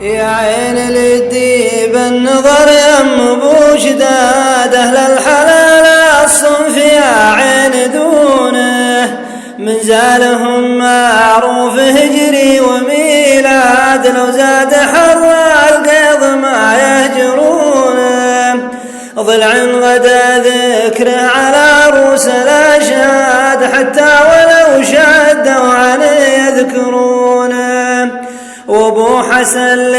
يا عين للديب النظر يم بوشداد أهل الحلال الصنف يا عين دونه من زالهم معروف هجري وميلاد لو زاد حر القيض ما يهجرونه ضلع غدا ذكره على رؤوس الأشهاد حتى ولو شدوا عليه يذكرونه وابو حسن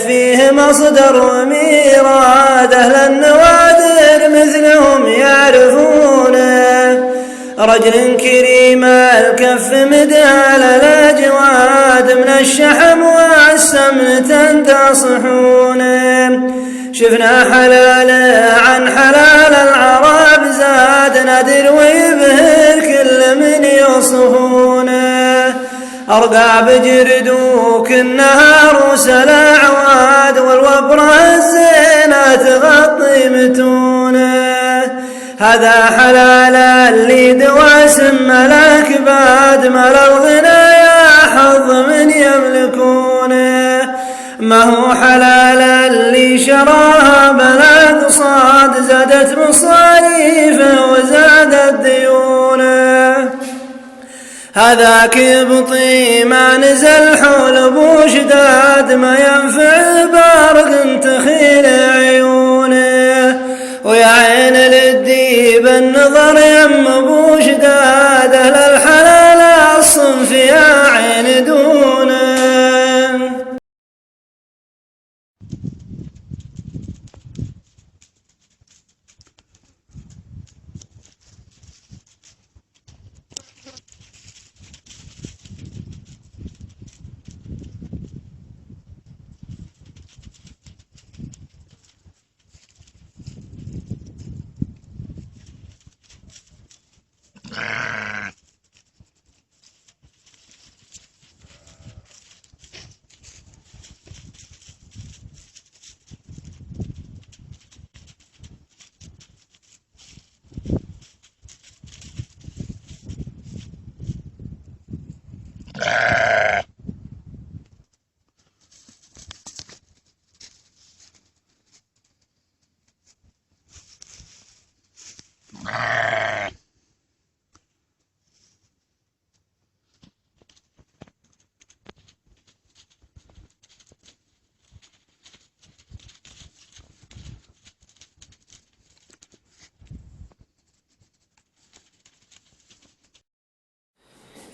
فيه مصدر وميراد أهل النوادر مثلهم يعرفونه رجل كريم الكف مدال الأجواد من الشحم والسمن تنتصحونه شفنا حلاله عن حلال العرب زاد نادر ويبهر كل من يصفونه أرقع بجردوك النهار وسلاعواد والوبرة الزينة تغطي متونه هذا حلال اللي دواسم ملك بعد ما لو غنايا حظ من يملكونه ما هو حلال اللي شراها بلد صاد زادت مصاريفه وزادت ديونه هذاك يبطي ما نزل حول بوشداد ما ينفع بارق تخيل عيونه ويا عين للديب النظر يم بوشداد أهل الحلال الصنف يا عين دونه.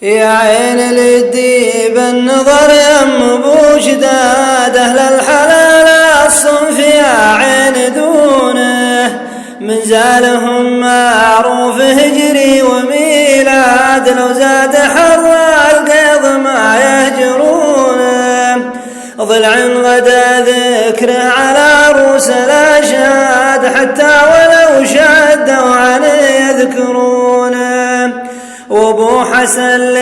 يا عين للديب النظر يم بوشداد أهل الحلال الصنف يا عين دونه من زالهم معروف هجري وميلاد لو زاد حر القيض ما يهجرونه ضلع غدا ذكره على رؤوس الأشهاد حتى ولو شدوا عليه يذكرونه وابو حسن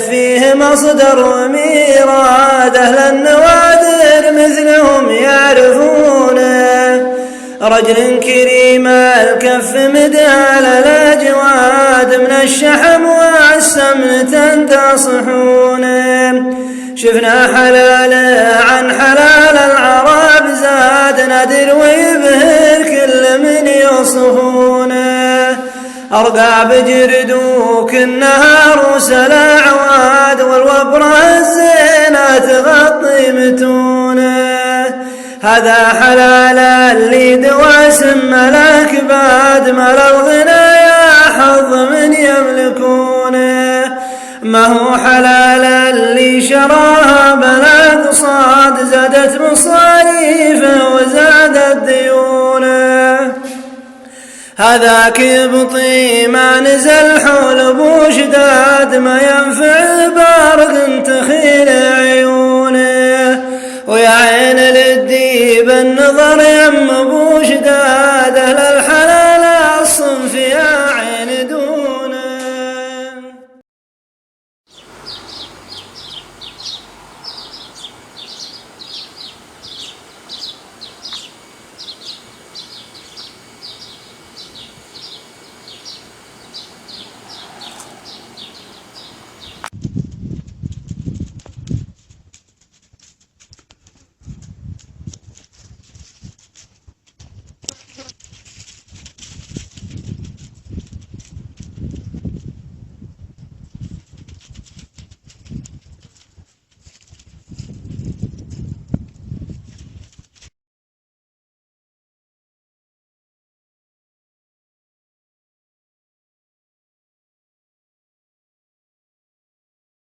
فيه مصدر وميراد أهل النوادر مثلهم يعرفونه رجل كريم الكف مدال الأجواد من الشحم والسمن تنتصحونه شفنا حلاله عن حلال العرب زاد نادر ويبهر كل من يصفونه أرقع بجردوك النهار وسلاعواد والوبرة الزينة تغطي متونه هذا حلال اللي دواسم ملك بعد ما لو غنايا حظ من يملكونه ما هو حلال اللي شراها بلد صاد زادت مصاريفه وزادت ديونه هذاك يبطي ما نزل حول بوشداد ما ينفع بارق تخيل عيونه ويا عين للديب النظر